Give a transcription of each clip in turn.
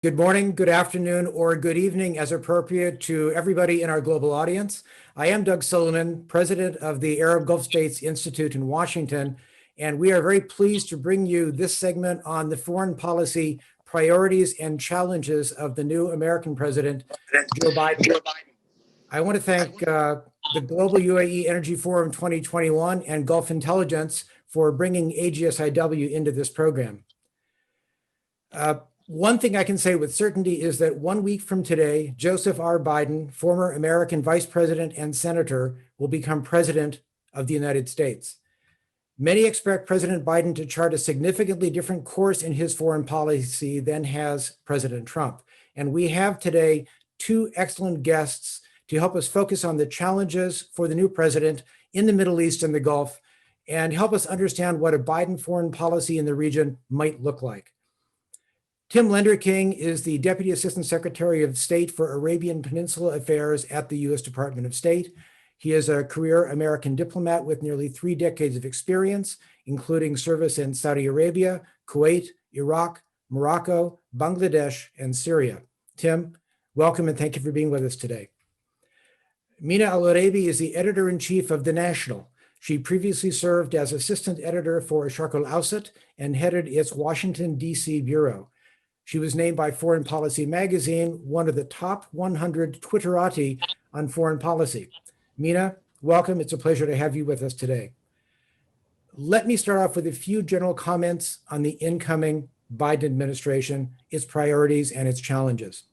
Good morning, good afternoon, or good evening as appropriate to everybody in our global audience. I am Doug Silliman, president of the Arab Gulf States Institute in Washington, and we are very pleased to bring you this segment on the foreign policy priorities and challenges of the new American president, Joe Biden. I want to thank the Global UAE Energy Forum 2021 and Gulf Intelligence for bringing AGSIW into this program. One thing I can say with certainty is that 1 week from today, Joseph R. Biden, former American vice president and senator, will become president of the United States. Many expect President Biden to chart a significantly different course in his foreign policy than has President Trump. And we have today two excellent guests to help us focus on the challenges for the new president in the Middle East and the Gulf, and help us understand what a Biden foreign policy in the region might look like. Tim Lenderking is the Deputy Assistant Secretary of State for Arabian Peninsula Affairs at the U.S. Department of State. He is a career American diplomat with nearly 3 decades of experience, including service in Saudi Arabia, Kuwait, Iraq, Morocco, Bangladesh, and Syria. Tim, welcome and thank you for being with us today. Mina Al-Oraibi is the editor-in-chief of The National. She previously served as assistant editor for Sharq al-Awsat and headed its Washington, D.C. bureau. She was named by Foreign Policy magazine one of the top 100 Twitterati on foreign policy. Mina, welcome. It's a pleasure to have you with us today. Let me start off with a few general comments on the incoming Biden administration, its priorities, and its challenges.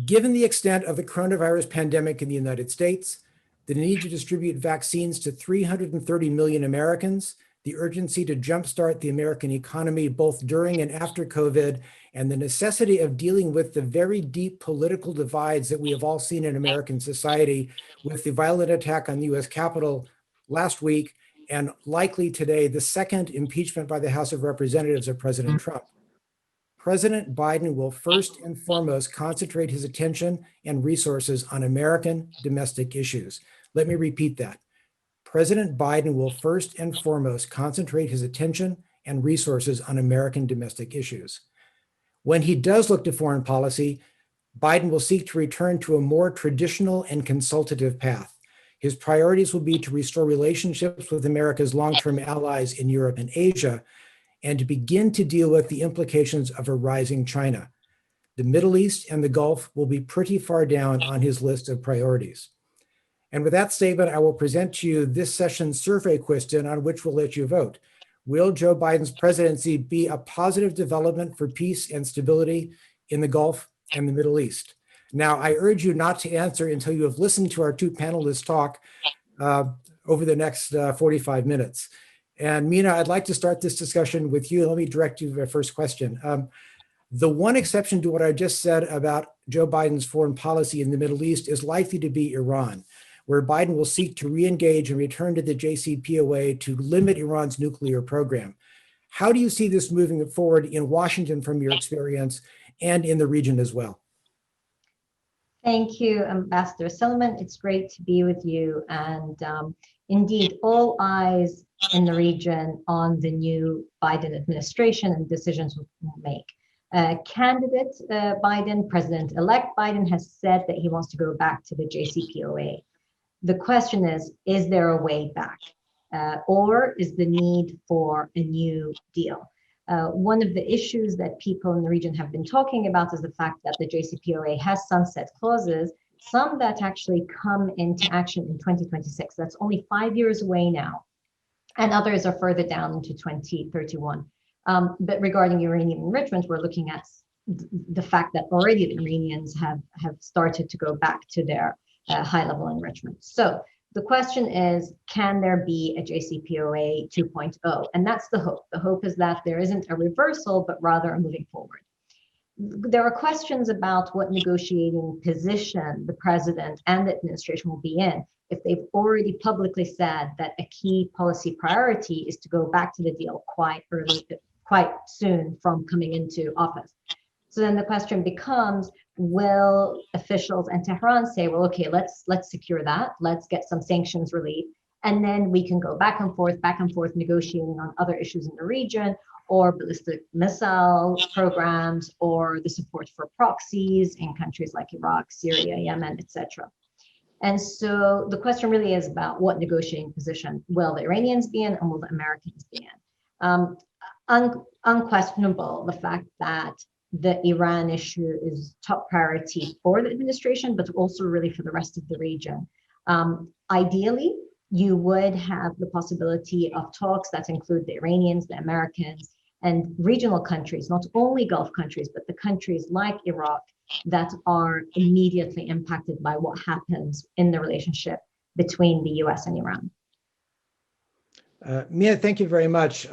Given the extent of the coronavirus pandemic in the United States, the need to distribute vaccines to 330 million Americans, the urgency to jumpstart the American economy both during and after COVID, and the necessity of dealing with the very deep political divides that we have all seen in American society with the violent attack on the US Capitol last week, and likely today, the second impeachment by the House of Representatives of President Trump. President Biden will first and foremost concentrate his attention and resources on American domestic issues. Let me repeat that. President Biden will first and foremost concentrate his attention and resources on American domestic issues. When he does look to foreign policy, Biden will seek to return to a more traditional and consultative path. His priorities will be to restore relationships with America's long-term allies in Europe and Asia, and to begin to deal with the implications of a rising China. The Middle East and the Gulf will be pretty far down on his list of priorities. And with that statement, I will present to you this session's survey question on which we'll let you vote. Will Joe Biden's presidency be a positive development for peace and stability in the Gulf and the Middle East? Now, I urge you not to answer until you have listened to our two panelists talk over the next 45 minutes. And Mina, I'd like to start this discussion with you. Let me direct you to the first question. The one exception to what I just said about Joe Biden's foreign policy in the Middle East is likely to be Iran, where Biden will seek to re-engage and return to the JCPOA to limit Iran's nuclear program. How do you see this moving forward in Washington from your experience and in the region as well? Thank you, Ambassador Silliman. It's great to be with you. And indeed, all eyes in the region on the new Biden administration and decisions we'll make. Candidate Biden, President-elect Biden, has said that he wants to go back to the JCPOA. The question is there a way back? Or is the need for a new deal? One of the issues that people in the region have been talking about is the fact that the JCPOA has sunset clauses, some that actually come into action in 2026. That's only 5 years away now. And others are further down into 2031. But regarding uranium enrichment, we're looking at the fact that already the Iranians have started to go back to their high-level enrichment. So the question is, can there be a JCPOA 2.0? And that's the hope. The hope is that there isn't a reversal, but rather a moving forward. There are questions about what negotiating position the president and the administration will be in if they've already publicly said that a key policy priority is to go back to the deal quite soon from coming into office. So then the question becomes, will officials in Tehran say, well, okay, let's secure that, let's get some sanctions relief, And then we can go back and forth, negotiating on other issues in the region, or ballistic missile programs, or the support for proxies in countries like Iraq, Syria, Yemen, etc. And so the question really is about what negotiating position will the Iranians be in and will the Americans be in? Unquestionable the fact that the Iran issue is top priority for the administration, but also really for the rest of the region. Ideally, you would have the possibility of talks that include the Iranians, the Americans, and regional countries, not only Gulf countries, but the countries like Iraq that are immediately impacted by what happens in the relationship between the US and Iran. Mina, thank you very much.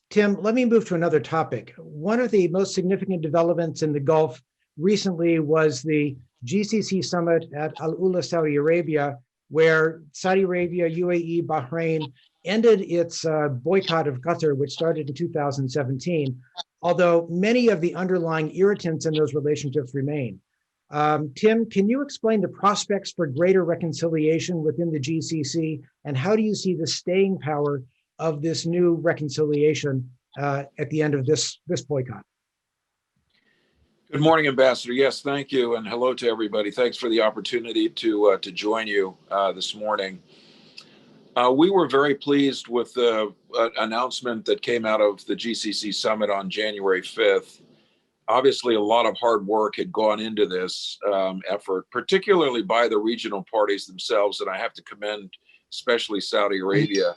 Tim, let me move to another topic. One of the most significant developments in the Gulf recently was the GCC summit at Al-Ula, Saudi Arabia, where Saudi Arabia, UAE, Bahrain ended its boycott of Qatar, which started in 2017, although many of the underlying irritants in those relationships remain. Tim, can you explain the prospects for greater reconciliation within the GCC, and how do you see the staying power of this new reconciliation at the end of this boycott? Good morning, Ambassador. Yes, thank you, and hello to everybody. Thanks for the opportunity to join you this morning. We were very pleased with the announcement that came out of the GCC summit on January 5th. Obviously, a lot of hard work had gone into this effort, particularly by the regional parties themselves, and I have to commend especially Saudi Arabia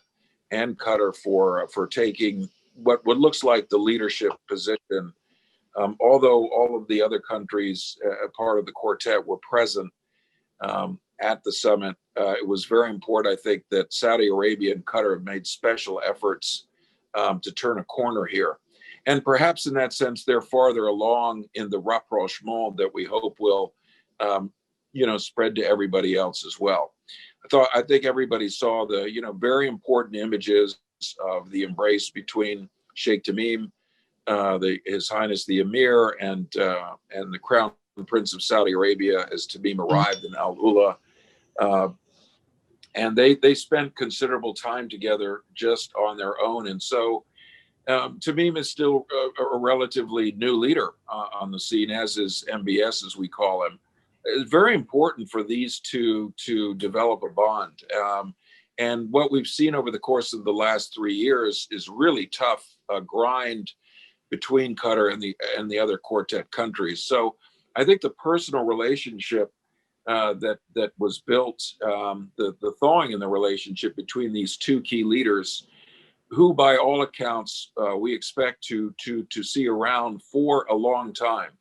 and Qatar for taking what looks like the leadership position. Although all of the other countries, part of the quartet, were present at the summit, it was very important, I think, that Saudi Arabia and Qatar have made special efforts to turn a corner here. And perhaps in that sense, they're farther along in the rapprochement that we hope will, spread to everybody else as well. I think everybody saw the, very important images of the embrace between Sheikh Tamim, His Highness the Emir, and the Crown Prince of Saudi Arabia as Tamim arrived in Al-Ula. And they spent considerable time together just on their own. And so Tamim is still a relatively new leader on the scene, as is MBS, as we call him. It's very important for these two to develop a bond. And what we've seen over the course of the last 3 years is really tough grind between Qatar and the other quartet countries. So I think the personal relationship that was built, the thawing in the relationship between these two key leaders, who by all accounts we expect to see around for a long time.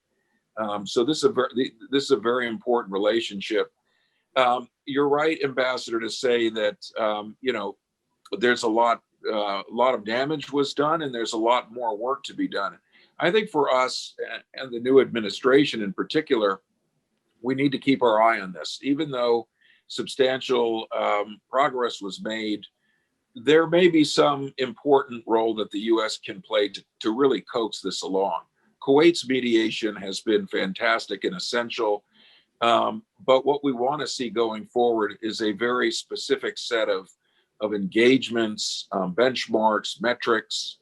So this is a very important relationship. You're right, Ambassador, to say that there's a lot of damage was done, and there's a lot more work to be done. I think for us and the new administration in particular, we need to keep our eye on this. Even though substantial progress was made, there may be some important role that the U.S. can play to really coax this along. Kuwait's mediation has been fantastic and essential, but what we want to see going forward is a very specific set of engagements, benchmarks, metrics,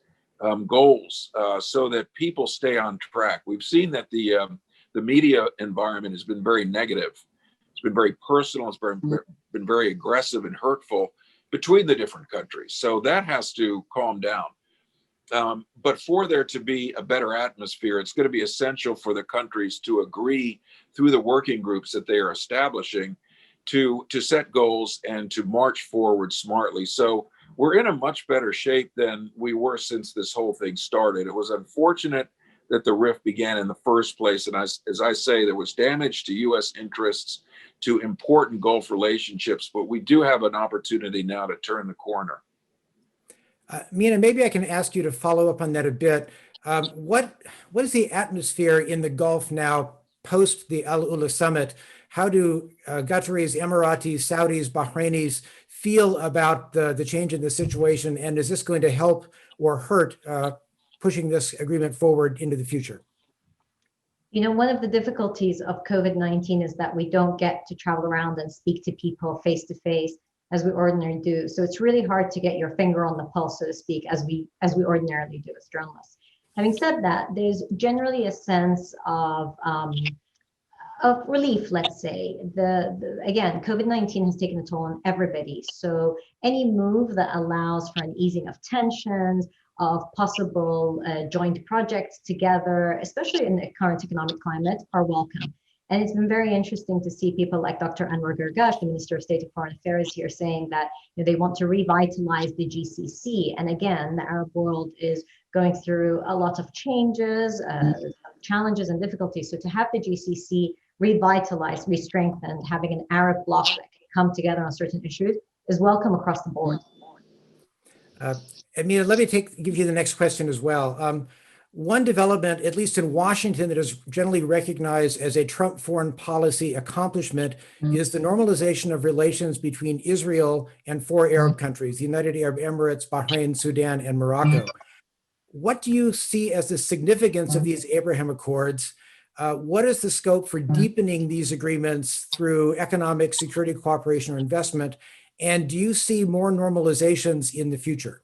goals, so that people stay on track. We've seen that the media environment has been very negative. It's been very personal. It's been very aggressive and hurtful between the different countries. So that has to calm down. But for there to be a better atmosphere, it's going to be essential for the countries to agree through the working groups that they are establishing to set goals and to march forward smartly. So we're in a much better shape than we were since this whole thing started. It was unfortunate that the rift began in the first place. And as I say, there was damage to U.S. interests, to important Gulf relationships, but we do have an opportunity now to turn the corner. Mina, maybe I can ask you to follow up on that a bit. What is the atmosphere in the Gulf now post the Al-Ula summit? How do Qataris, Emiratis, Saudis, Bahrainis feel about the change in the situation? And is this going to help or hurt pushing this agreement forward into the future? One of the difficulties of COVID-19 is that we don't get to travel around and speak to people face to face as we ordinarily do. So it's really hard to get your finger on the pulse, so to speak, as we ordinarily do as journalists. Having said that, there's generally a sense of relief, let's say. Again, COVID-19 has taken a toll on everybody. So any move that allows for an easing of tensions, of possible joint projects together, especially in the current economic climate, are welcome. And it's been very interesting to see people like Dr. Anwar Gargash, the Minister of State of Foreign Affairs, here saying that they want to revitalize the GCC. And again, the Arab world is going through a lot of changes, challenges and difficulties. So to have the GCC revitalized, re-strengthened, having an Arab bloc that can come together on certain issues is welcome across the board. Mina, let me give you the next question as well. One development, at least in Washington, that is generally recognized as a Trump foreign policy accomplishment is the normalization of relations between Israel and 4 Arab countries, the United Arab Emirates, Bahrain, Sudan, and Morocco. What do you see as the significance of these Abraham Accords? What is the scope for deepening these agreements through economic, security cooperation, or investment? And do you see more normalizations in the future?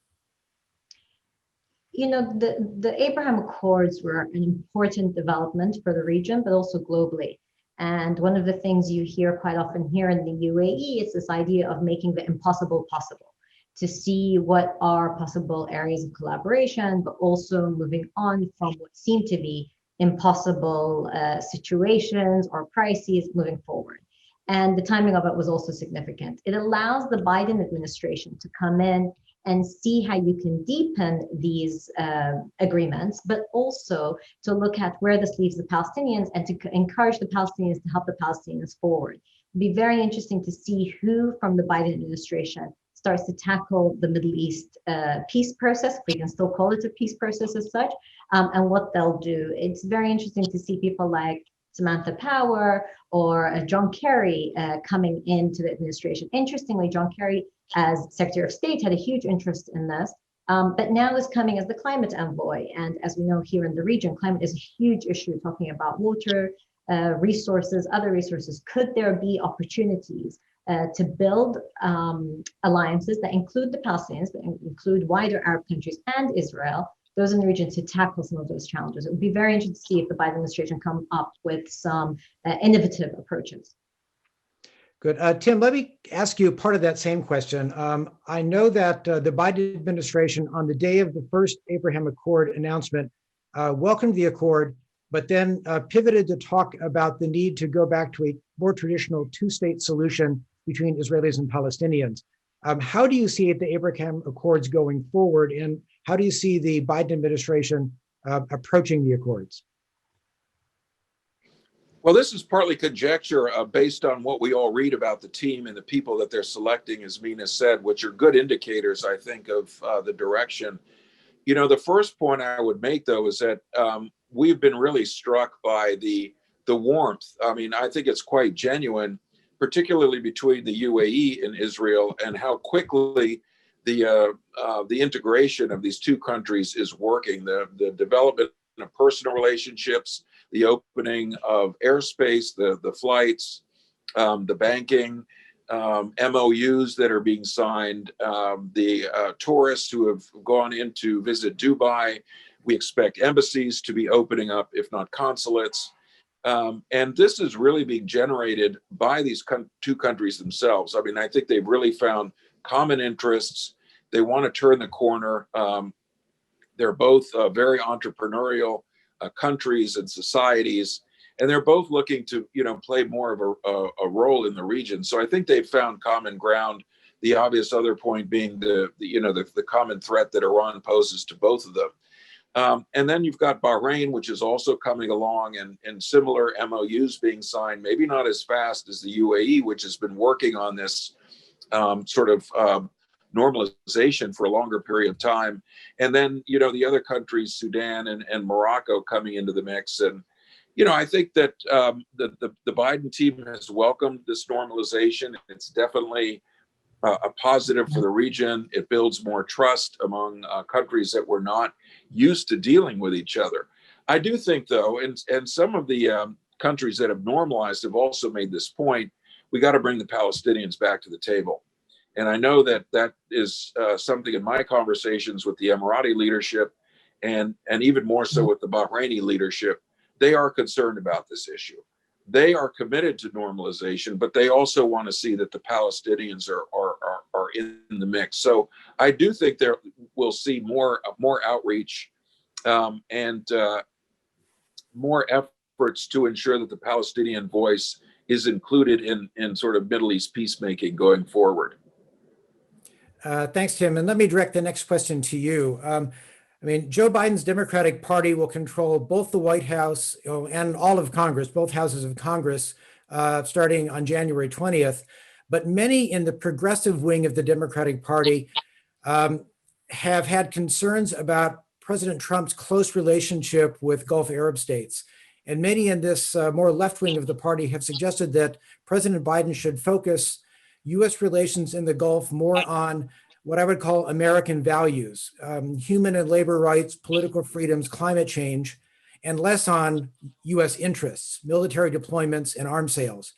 The Abraham Accords were an important development for the region, but also globally. And one of the things you hear quite often here in the UAE is this idea of making the impossible possible, to see what are possible areas of collaboration, but also moving on from what seem to be impossible situations or crises moving forward. And the timing of it was also significant. It allows the Biden administration to come in and see how you can deepen these agreements, but also to look at where this leaves the Palestinians and to encourage the Palestinians to help the Palestinians forward. It'd be very interesting to see who from the Biden administration starts to tackle the Middle East peace process, if we can still call it a peace process as such, and what they'll do. It's very interesting to see people like Samantha Power or John Kerry coming into the administration. Interestingly, John Kerry, as Secretary of State, had a huge interest in this, but now is coming as the climate envoy. And as we know here in the region, climate is a huge issue, talking about water, resources, other resources. Could there be opportunities to build alliances that include the Palestinians, that include wider Arab countries and Israel, those in the region, to tackle some of those challenges? It would be very interesting to see if the Biden administration come up with some innovative approaches. Good. Tim, let me ask you part of that same question. I know that the Biden administration, on the day of the first Abraham Accord announcement, welcomed the accord, but then pivoted to talk about the need to go back to a more traditional two-state solution between Israelis and Palestinians. How do you see the Abraham Accords going forward, and how do you see the Biden administration approaching the accords? Well, this is partly conjecture based on what we all read about the team and the people that they're selecting, as Mina said, which are good indicators, I think, of the direction. The first point I would make, though, is that we've been really struck by the warmth. I mean, I think it's quite genuine, particularly between the UAE and Israel, and how quickly the integration of these two countries is working. The development of personal relationships, the opening of airspace, the flights, the banking, MOUs that are being signed, the tourists who have gone in to visit Dubai. We expect embassies to be opening up, if not consulates. And this is really being generated by these two countries themselves. I mean, I think they've really found common interests. They want to turn the corner. They're both very entrepreneurial countries and societies, and they're both looking to, play more of a role in the region. So I think they've found common ground. The obvious other point being the common threat that Iran poses to both of them. And then you've got Bahrain, which is also coming along, and similar MOUs being signed, maybe not as fast as the UAE, which has been working on this sort of normalization for a longer period of time. And then, the other countries, Sudan and Morocco, coming into the mix. And, I think that the Biden team has welcomed this normalization. It's definitely a positive for the region. It builds more trust among countries that were not used to dealing with each other. I do think, though, and some of the countries that have normalized have also made this point, we got to bring the Palestinians back to the table. And I know that that is something in my conversations with the Emirati leadership, and even more so with the Bahraini leadership. They are concerned about this issue. They are committed to normalization, but they also want to see that the Palestinians are in the mix. So I do think there we'll see more outreach and more efforts to ensure that the Palestinian voice is included in sort of Middle East peacemaking going forward. Thanks, Tim. And let me direct the next question to you. I mean, Joe Biden's Democratic Party will control both the White House and all of Congress, both houses of Congress, starting on January 20th. But many in the progressive wing of the Democratic Party have had concerns about President Trump's close relationship with Gulf Arab states. And many in this more left wing of the party have suggested that President Biden should focus U.S. relations in the Gulf more on what I would call American values, human and labor rights, political freedoms, climate change, and less on U.S. interests, military deployments, and arms sales.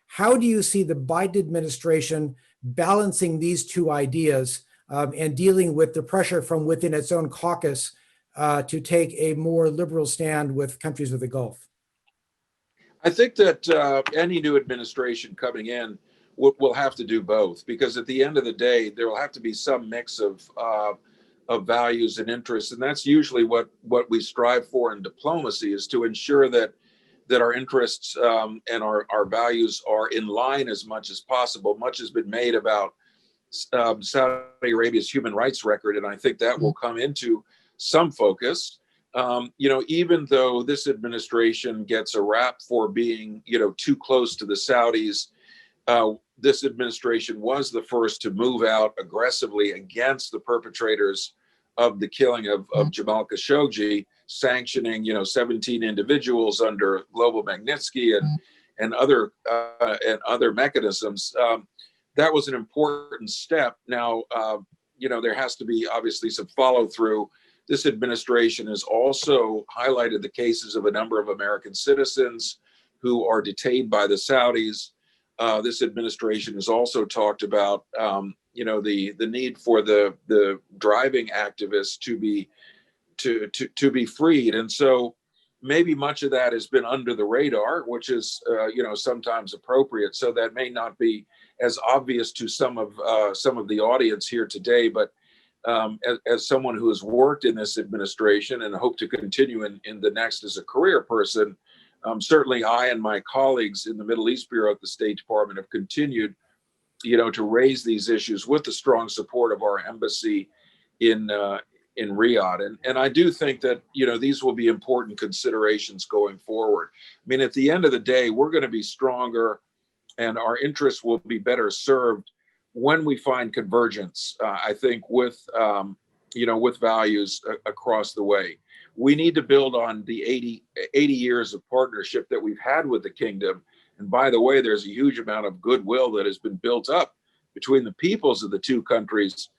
How do you see the Biden administration balancing these two ideas and dealing with the pressure from within its own caucus to take a more liberal stand with countries of the Gulf? I think that any new administration coming in will have to do both, because at the end of the day, there will have to be some mix of values and interests, and that's usually what we strive for in diplomacy, is to ensure that our interests and our values are in line as much as possible. Much has been made about Saudi Arabia's human rights record, and I think that will come into some focus. Even though this administration gets a rap for being, too close to the Saudis, this administration was the first to move out aggressively against the perpetrators of the killing of Jamal Khashoggi, sanctioning, 17 individuals under Global Magnitsky and other mechanisms. That was an important step. Now, there has to be obviously some follow through. This administration has also highlighted the cases of a number of American citizens who are detained by the Saudis. This administration has also talked about, the need for the driving activists to be freed, and so maybe much of that has been under the radar, which is sometimes appropriate. So that may not be as obvious to some of the audience here today, but as someone who has worked in this administration and hope to continue in the next as a career person, certainly I and my colleagues in the Middle East Bureau at the State Department have continued, to raise these issues with the strong support of our embassy in Riyadh. And I do think that, these will be important considerations going forward. I mean, at the end of the day, we're going to be stronger and our interests will be better served when we find convergence, I think, with values across the way. We need to build on the 80 years of partnership that we've had with the kingdom. And by the way, there's a huge amount of goodwill that has been built up between the peoples of the two countries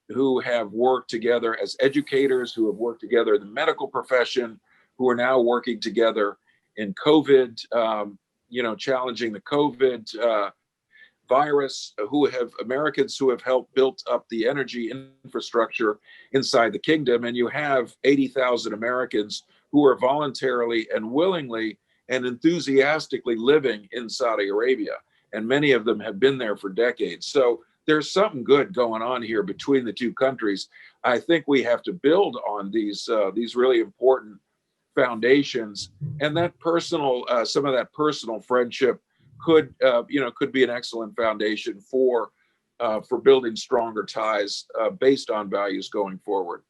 who have worked together as educators, who have worked together in the medical profession, who are now working together in COVID, challenging the COVID virus, Americans who have helped build up the energy infrastructure inside the kingdom. And you have 80,000 Americans who are voluntarily and willingly and enthusiastically living in Saudi Arabia. And many of them have been there for decades. So there's something good going on here between the two countries. I think we have to build on these really important foundations, and that some of that personal friendship could be an excellent foundation for building stronger ties based on values going forward.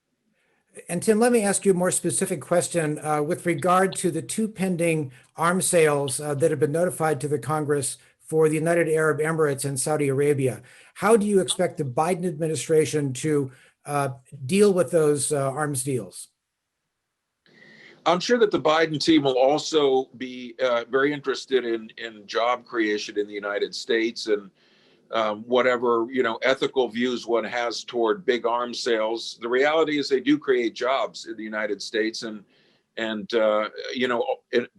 And Tim, let me ask you a more specific question with regard to the two pending arms sales that have been notified to the Congress for the United Arab Emirates and Saudi Arabia. How do you expect the Biden administration to deal with those arms deals? I'm sure that the Biden team will also be very interested in job creation in the United States and whatever ethical views one has toward big arms sales. The reality is they do create jobs in the United States, and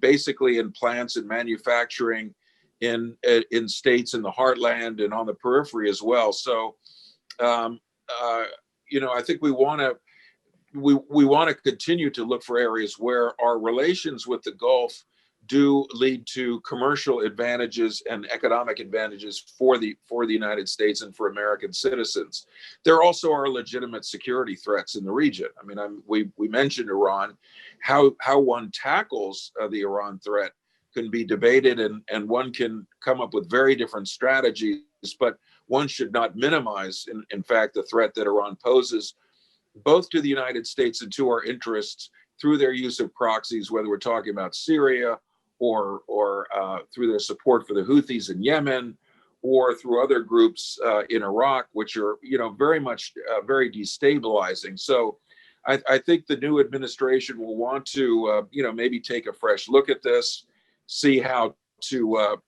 basically in plants and manufacturing in states in the heartland and on the periphery as well. So, I think we want to continue to look for areas where our relations with the Gulf do lead to commercial advantages and economic advantages for the United States and for American citizens. There also are legitimate security threats in the region. I mean, we mentioned Iran. How one tackles the Iran threat can be debated, and one can come up with very different strategies, but one should not minimize, in fact, the threat that Iran poses, both to the United States and to our interests through their use of proxies, whether we're talking about Syria or through their support for the Houthis in Yemen, or through other groups in Iraq, which are very much very destabilizing. So I think the new administration will want to maybe take a fresh look at this, see how to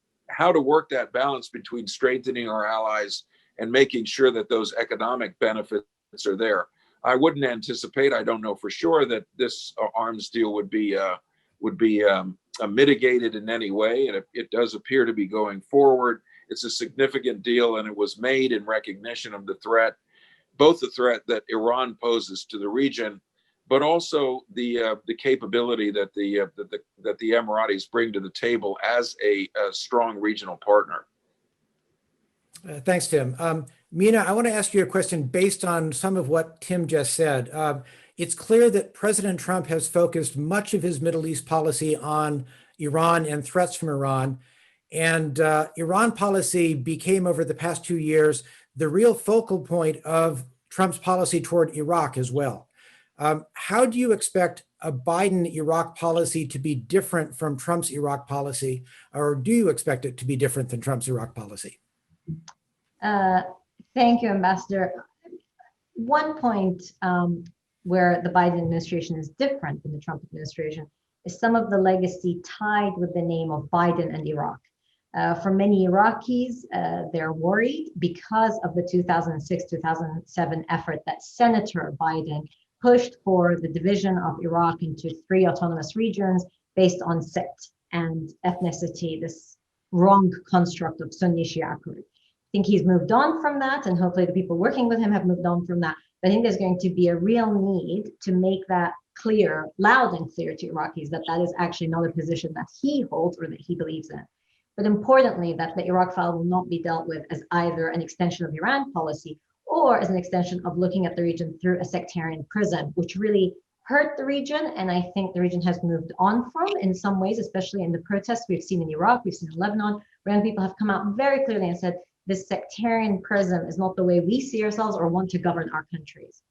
work that balance between strengthening our allies and making sure that those economic benefits are there. I wouldn't anticipate, I don't know for sure, that this arms deal would be mitigated in any way, and it does appear to be going forward. It's a significant deal, and it was made in recognition of the threat, both the threat that Iran poses to the region, but also the capability that the Emiratis bring to the table as a strong regional partner. Thanks, Tim. Mina, I want to ask you a question based on some of what Tim just said. It's clear that President Trump has focused much of his Middle East policy on Iran and threats from Iran. And Iran policy became, over the past 2 years, the real focal point of Trump's policy toward Iraq as well. How do you expect a Biden Iraq policy to be different from Trump's Iraq policy, or do you expect it to be different than Trump's Iraq policy? Thank you, Ambassador. One point where the Biden administration is different than the Trump administration is some of the legacy tied with the name of Biden and Iraq. For many Iraqis, they're worried because of the 2006-2007 effort that Senator Biden pushed for the division of Iraq into 3 autonomous regions based on sect and ethnicity, this wrong construct of Sunni Shia group. I think he's moved on from that, and hopefully the people working with him have moved on from that. But I think there's going to be a real need to make that clear, loud and clear to Iraqis, that that is actually not a position that he holds or that he believes in. But importantly, that the Iraq file will not be dealt with as either an extension of Iran policy or as an extension of looking at the region through a sectarian prism, which really hurt the region. And I think the region has moved on from in some ways, especially in the protests we've seen in Iraq, we've seen in Lebanon, where people have come out very clearly and said, this sectarian prism is not the way we see ourselves or want to govern our countries.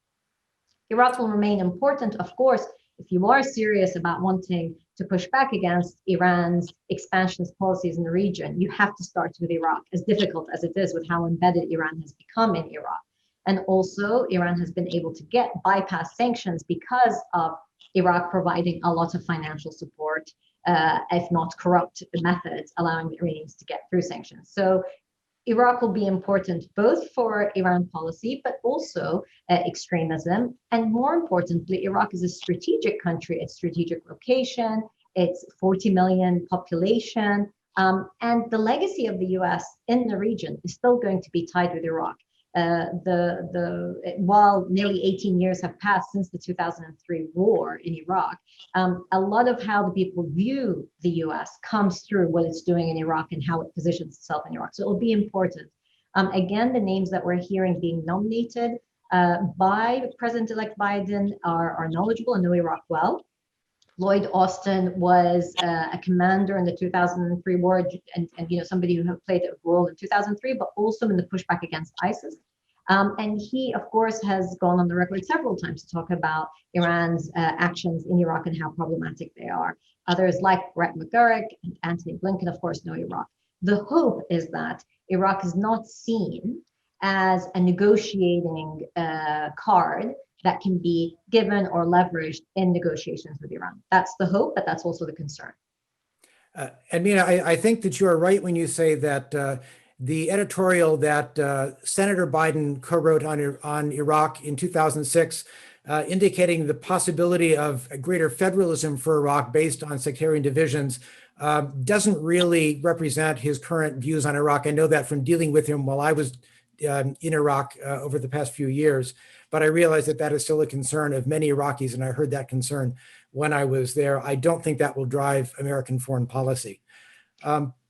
Iraq will remain important, of course, if you are serious about wanting to push back against Iran's expansionist policies in the region. You have to start with Iraq, as difficult as it is with how embedded Iran has become in Iraq. And also, Iran has been able to bypass sanctions because of Iraq providing a lot of financial support, if not corrupt methods, allowing the Iranians to get through sanctions. So Iraq will be important both for Iran policy, but also extremism. And more importantly, Iraq is a strategic country, its strategic location, its 40 million population, and the legacy of the US in the region is still going to be tied with Iraq. While nearly 18 years have passed since the 2003 war in Iraq, a lot of how the people view the US comes through what it's doing in Iraq and how it positions itself in Iraq. So it will be important. Again, the names that we're hearing being nominated by President-elect Biden are knowledgeable and know Iraq well. Lloyd Austin was a commander in the 2003 war, and somebody who played a role in 2003, but also in the pushback against ISIS. And he, of course, has gone on the record several times to talk about Iran's actions in Iraq and how problematic they are. Others like Brett McGurk and Antony Blinken, of course, know Iraq. The hope is that Iraq is not seen as a negotiating card that can be given or leveraged in negotiations with Iran. That's the hope, but that's also the concern. And Mina, I think that you are right when you say that the editorial that Senator Biden co-wrote on Iraq in 2006, indicating the possibility of a greater federalism for Iraq based on sectarian divisions, doesn't really represent his current views on Iraq. I know that from dealing with him while I was in Iraq over the past few years, but I realize that that is still a concern of many Iraqis, and I heard that concern when I was there. I don't think that will drive American foreign policy.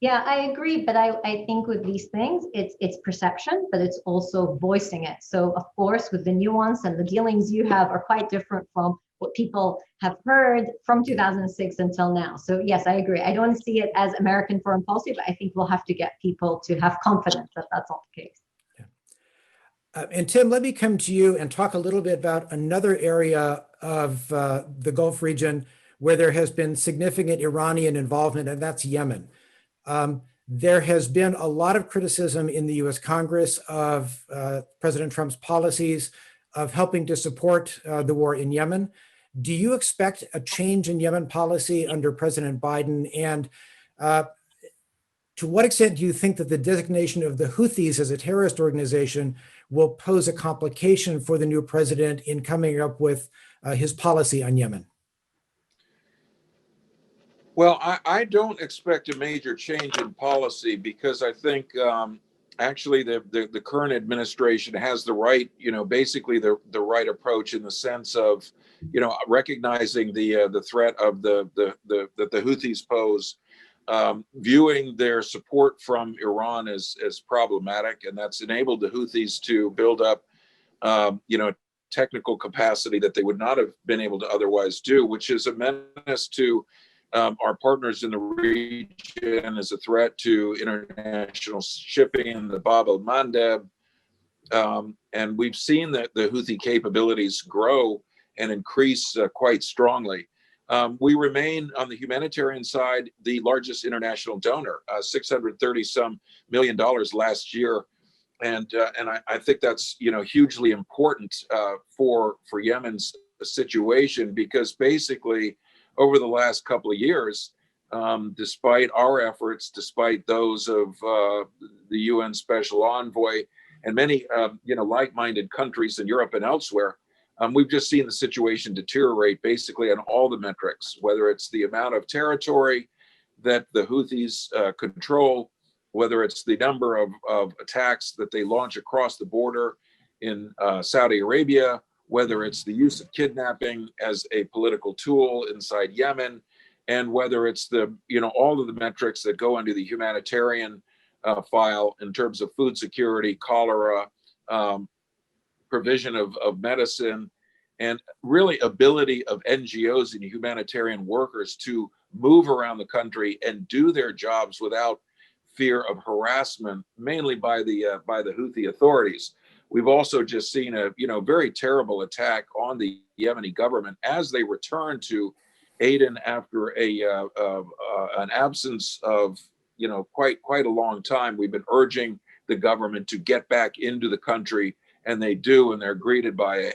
Yeah, I agree, but I think with these things, it's perception, but it's also voicing it. So of course, with the nuance and the dealings you have are quite different from what people have heard from 2006 until now. So yes, I agree. I don't see it as American foreign policy, but I think we'll have to get people to have confidence that that's not the case. And Tim, let me come to you and talk a little bit about another area of the Gulf region where there has been significant Iranian involvement, and that's Yemen. There has been a lot of criticism in the US Congress of President Trump's policies of helping to support the war in Yemen. Do you expect a change in Yemen policy under President Biden? And to what extent do you think that the designation of the Houthis as a terrorist organization will pose a complication for the new president in coming up with his policy on Yemen? Well, I don't expect a major change in policy because I think actually the current administration has the right, basically the right approach in the sense of, recognizing the threat of that the Houthis pose, viewing their support from Iran as problematic, and that's enabled the Houthis to build up, technical capacity that they would not have been able to otherwise do, which is a menace to our partners in the region, as a threat to international shipping in the Bab el-Mandeb. And we've seen that the Houthi capabilities grow and increase quite strongly. We remain, on the humanitarian side, the largest international donor, $630 million last year. And I think that's, hugely important for Yemen's situation, because basically over the last couple of years, despite our efforts, despite those of the UN Special Envoy and many, like-minded countries in Europe and elsewhere, we've just seen the situation deteriorate basically on all the metrics, whether it's the amount of territory that the Houthis control, whether it's the number of attacks that they launch across the border in Saudi Arabia, whether it's the use of kidnapping as a political tool inside Yemen, and whether it's the, all of the metrics that go under the humanitarian file in terms of food security, cholera, provision of medicine, and really ability of NGOs and humanitarian workers to move around the country and do their jobs without fear of harassment, mainly by the Houthi authorities. We've also just seen a very terrible attack on the Yemeni government as they return to Aden after an absence of quite a long time. We've been urging the government to get back into the country, and they do, and they're greeted by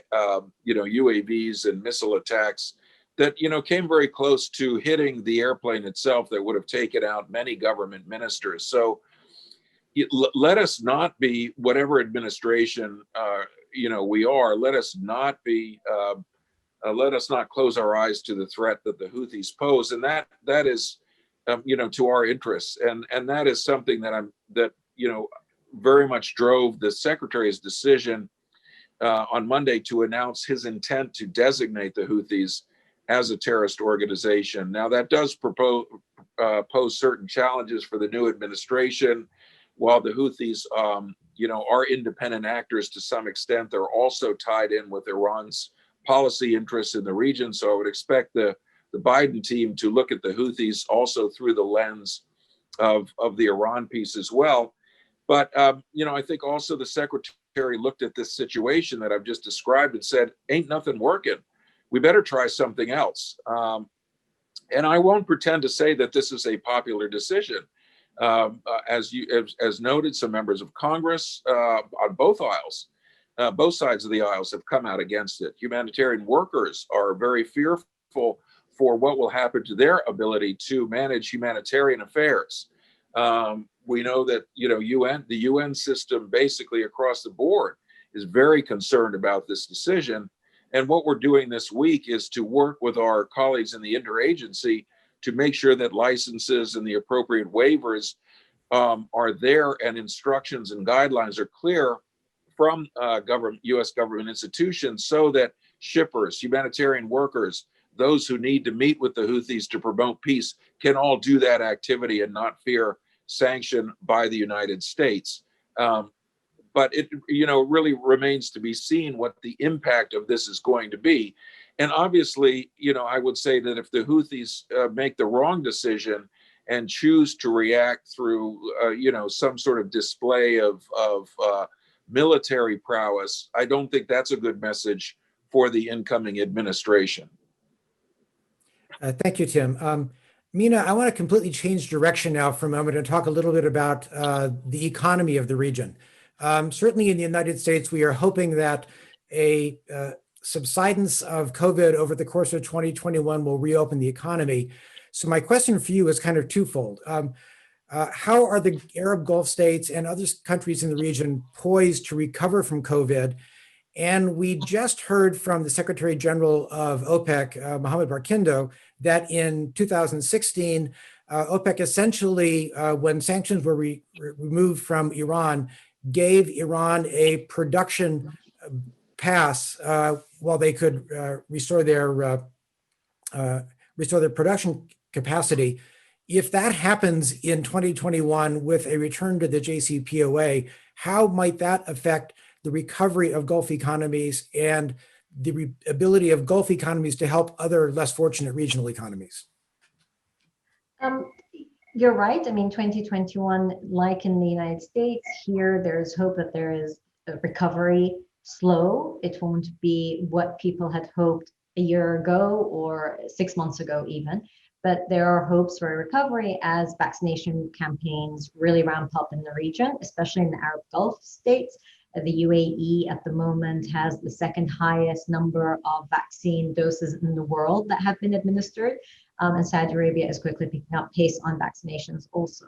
UAVs and missile attacks that came very close to hitting the airplane itself that would have taken out many government ministers. So let us not be, whatever administration we are, let us not close our eyes to the threat that the Houthis pose, and that is to our interests, and that is something that very much drove the secretary's decision on Monday to announce his intent to designate the Houthis as a terrorist organization. Now, that does pose certain challenges for the new administration. While the Houthis, are independent actors to some extent, they're also tied in with Iran's policy interests in the region. So I would expect the Biden team to look at the Houthis also through the lens of the Iran piece as well. But, I think also the secretary looked at this situation that I've just described and said, ain't nothing working. We better try something else. And I won't pretend to say that this is a popular decision. As noted, some members of Congress on both aisles, both sides of the aisles have come out against it. Humanitarian workers are very fearful for what will happen to their ability to manage humanitarian affairs. We know that the UN system basically across the board is very concerned about this decision. And what we're doing this week is to work with our colleagues in the interagency to make sure that licenses and the appropriate waivers are there and instructions and guidelines are clear from U.S. government institutions so that shippers, humanitarian workers, those who need to meet with the Houthis to promote peace can all do that activity and not fear sanction by the United States. But it, really remains to be seen what the impact of this is going to be. And obviously, I would say that if the Houthis make the wrong decision and choose to react through, some sort of display of military prowess, I don't think that's a good message for the incoming administration. Thank you, Tim. Mina, I want to completely change direction now for a moment and talk a little bit about the economy of the region. Certainly in the United States, we are hoping that a subsidence of COVID over the course of 2021 will reopen the economy. So my question for you is kind of twofold. How are the Arab Gulf states and other countries in the region poised to recover from COVID? And we just heard from the Secretary General of OPEC, Mohammed Barkindo, that in 2016, OPEC essentially, when sanctions were removed from Iran, gave Iran a production pass while they could restore their production capacity. If that happens in 2021 with a return to the JCPOA, how might that affect the recovery of Gulf economies and the ability of Gulf economies to help other less fortunate regional economies? You're right. I mean, 2021, like in the United States, here there's hope that there is a recovery. Slow. It won't be what people had hoped a year ago or 6 months ago even, but there are hopes for a recovery as vaccination campaigns really ramp up in the region, especially in the Arab Gulf states. The UAE at the moment has the second highest number of vaccine doses in the world that have been administered. And Saudi Arabia is quickly picking up pace on vaccinations also.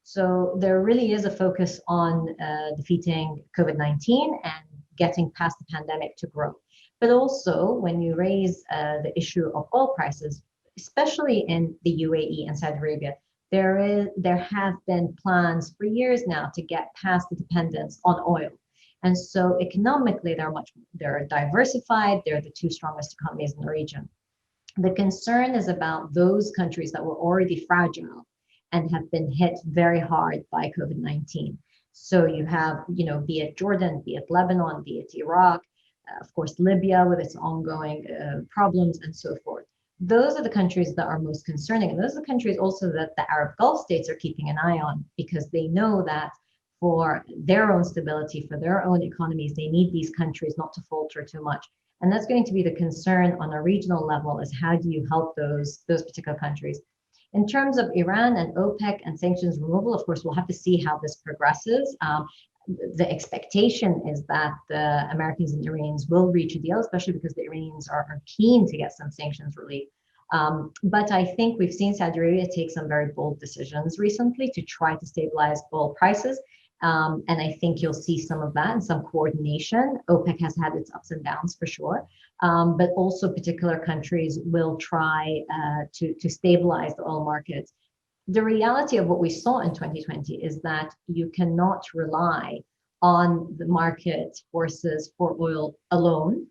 So there really is a focus on defeating COVID-19 and getting past the pandemic to grow. But also when you raise the issue of oil prices, especially in the UAE and Saudi Arabia, there have been plans for years now to get past the dependence on oil. And so economically, they're diversified. They're the two strongest economies in the region. The concern is about those countries that were already fragile and have been hit very hard by COVID-19. So you have, be it Jordan, be it Lebanon, be it Iraq, of course, Libya with its ongoing problems and so forth. Those are the countries that are most concerning. And those are the countries also that the Arab Gulf states are keeping an eye on because they know that for their own stability, for their own economies, they need these countries not to falter too much. And that's going to be the concern on a regional level is how do you help those particular countries? In terms of Iran and OPEC and sanctions removal, of course, we'll have to see how this progresses. The expectation is that the Americans and Iranians will reach a deal, especially because the Iranians are keen to get some sanctions relief. But I think we've seen Saudi Arabia take some very bold decisions recently to try to stabilize oil prices. And I think you'll see some of that and some coordination. OPEC has had its ups and downs for sure, but also particular countries will try to stabilize the oil markets. The reality of what we saw in 2020 is that you cannot rely on the market forces for oil alone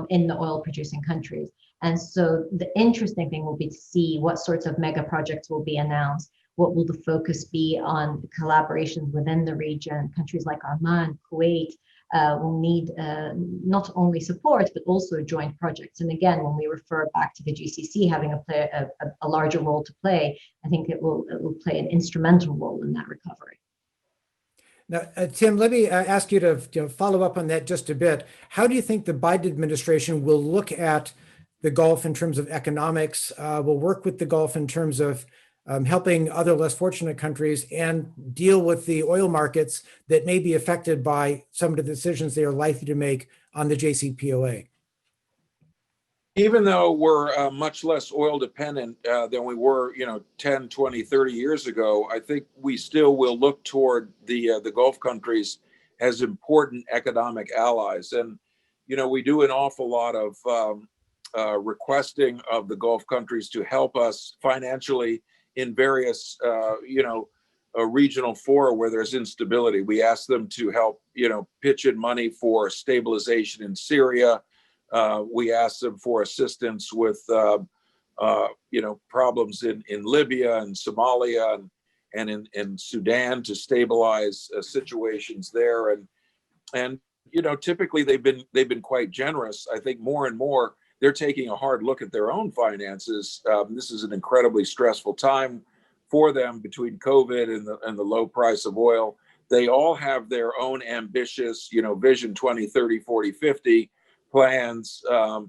in the oil producing countries. And so the interesting thing will be to see what sorts of mega projects will be announced. What will the focus be on collaborations within the region? Countries like Oman, Kuwait will need not only support, but also joint projects. And again, when we refer back to the GCC having a larger role to play, I think it will play an instrumental role in that recovery. Now, Tim, let me ask you to follow up on that just a bit. How do you think the Biden administration will look at the Gulf in terms of economics, will work with the Gulf in terms of helping other less fortunate countries and deal with the oil markets that may be affected by some of the decisions they are likely to make on the JCPOA? Even though we're much less oil dependent than we were, 10, 20, 30 years ago, I think we still will look toward the Gulf countries as important economic allies. And, we do an awful lot of requesting of the Gulf countries to help us financially in various, regional fora where there's instability. We asked them to help, pitch in money for stabilization in Syria. We asked them for assistance with, problems in Libya and Somalia and in Sudan to stabilize situations there. And typically they've been quite generous. I think more and more they're taking a hard look at their own finances. This is an incredibly stressful time for them between COVID and the low price of oil. They all have their own ambitious, Vision 20, 30, 40, 50 plans. The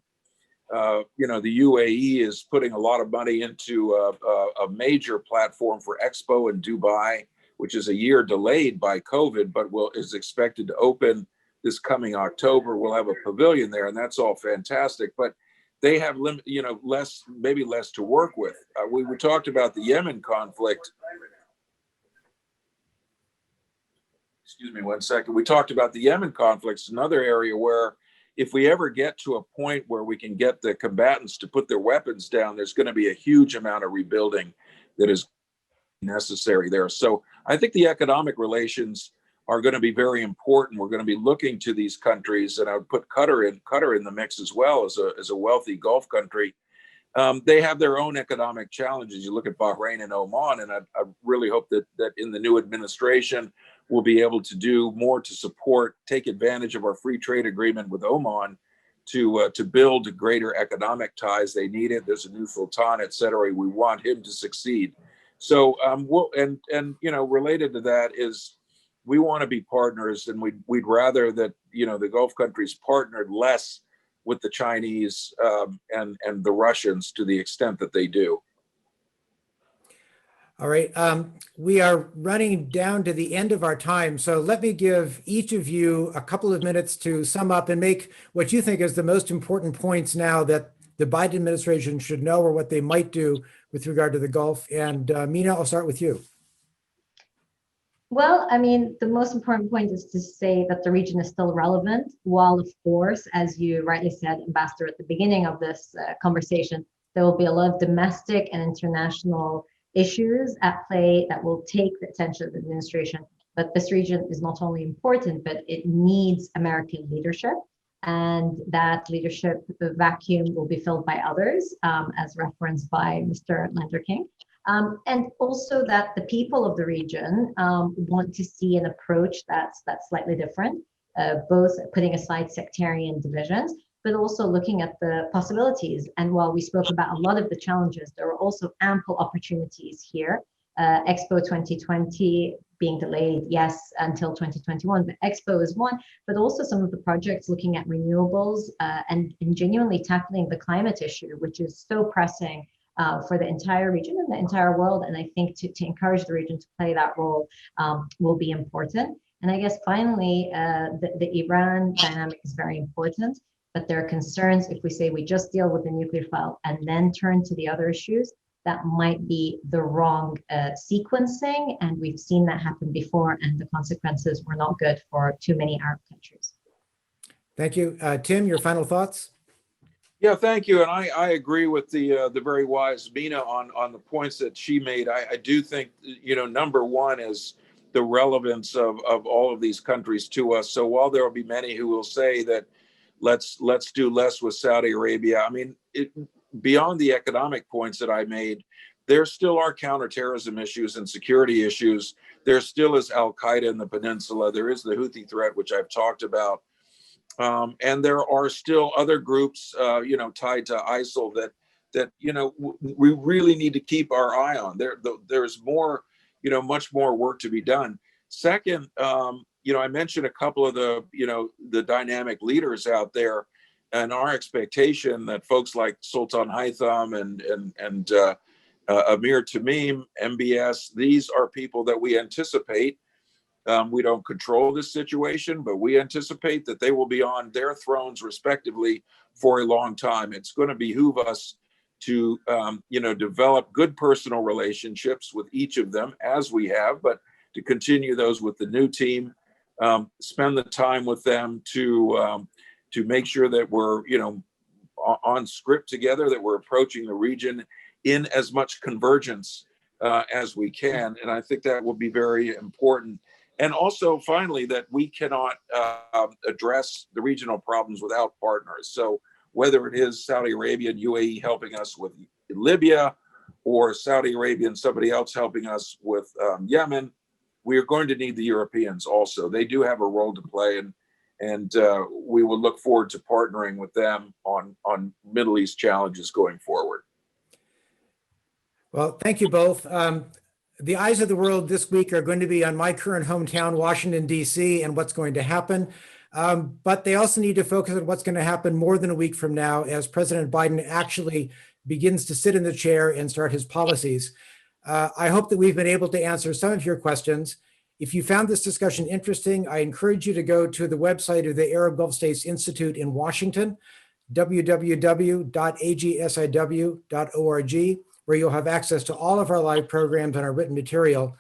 UAE is putting a lot of money into a major platform for Expo in Dubai, which is a year delayed by COVID, but is expected to open this coming October. We'll have a pavilion there, and that's all fantastic. But they have less to work with. We talked about the Yemen conflict. Excuse me 1 second. We talked about the Yemen conflict. It's another area where if we ever get to a point where we can get the combatants to put their weapons down, there's going to be a huge amount of rebuilding that is necessary there. So I think the economic relations are going to be very important. We're going to be looking to these countries, and I would put Qatar in the mix as well as a wealthy Gulf country. They have their own economic challenges. You look at Bahrain and Oman, and I really hope that in the new administration we'll be able to do more to support, take advantage of our free trade agreement with Oman to build greater economic ties. They need it. There's a new sultan, et cetera. We want him to succeed. So related to that is, we want to be partners, and we'd rather that the Gulf countries partnered less with the Chinese and the Russians to the extent that they do. All right, we are running down to the end of our time, so let me give each of you a couple of minutes to sum up and make what you think is the most important points now that the Biden administration should know, or what they might do with regard to the Gulf. And Mina, I'll start with you. Well, I mean, the most important point is to say that the region is still relevant, while, of course, as you rightly said, Ambassador, at the beginning of this conversation, there will be a lot of domestic and international issues at play that will take the attention of the administration. But this region is not only important, but it needs American leadership. And that leadership vacuum will be filled by others, as referenced by Mr. Lenderking. And also that the people of the region want to see an approach that's slightly different, both putting aside sectarian divisions, but also looking at the possibilities. And while we spoke about a lot of the challenges, there are also ample opportunities here. Expo 2020 being delayed, yes, until 2021, but Expo is one, but also some of the projects looking at renewables and genuinely tackling the climate issue, which is so pressing for the entire region and the entire world. And I think to encourage the region to play that role will be important. And I guess finally, the Iran dynamic is very important, but there are concerns if we say we just deal with the nuclear file and then turn to the other issues, that might be the wrong sequencing. And we've seen that happen before, and the consequences were not good for too many Arab countries. Thank you. Tim, your final thoughts? Yeah, thank you. And I agree with the very wise Mina on the points that she made. I do think, number one is the relevance of all of these countries to us. So while there will be many who will say that let's do less with Saudi Arabia, I mean, beyond the economic points that I made, there still are counterterrorism issues and security issues. There still is Al-Qaeda in the peninsula. There is the Houthi threat, which I've talked about. And there are still other groups, tied to ISIL that we really need to keep our eye on. There's more, much more work to be done. Second, I mentioned a couple of the dynamic leaders out there, and our expectation that folks like Sultan Haytham and Amir Tamim, MBS, these are people that we anticipate. We don't control this situation, but we anticipate that they will be on their thrones respectively for a long time. It's going to behoove us to, develop good personal relationships with each of them, as we have, but to continue those with the new team, spend the time with them to make sure that we're, on script together, that we're approaching the region in as much convergence as we can. And I think that will be very important. And also, finally, that we cannot address the regional problems without partners. So whether it is Saudi Arabia and UAE helping us with Libya, or Saudi Arabia and somebody else helping us with Yemen, we are going to need the Europeans also. They do have a role to play, and we will look forward to partnering with them on Middle East challenges going forward. Well, thank you both. The eyes of the world this week are going to be on my current hometown, Washington, D.C., and what's going to happen. But they also need to focus on what's going to happen more than a week from now, as President Biden actually begins to sit in the chair and start his policies. I hope that we've been able to answer some of your questions. If you found this discussion interesting, I encourage you to go to the website of the Arab Gulf States Institute in Washington, www.agsiw.org, where you'll have access to all of our live programs and our written material.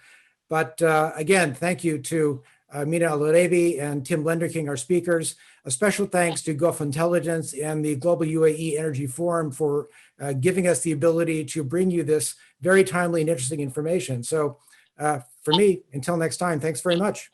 But again, thank you to Mina Al-Oraibi and Tim Lenderking, our speakers. A special thanks to Gulf Intelligence and the Global UAE Energy Forum for giving us the ability to bring you this very timely and interesting information. So for me, until next time, thanks very much.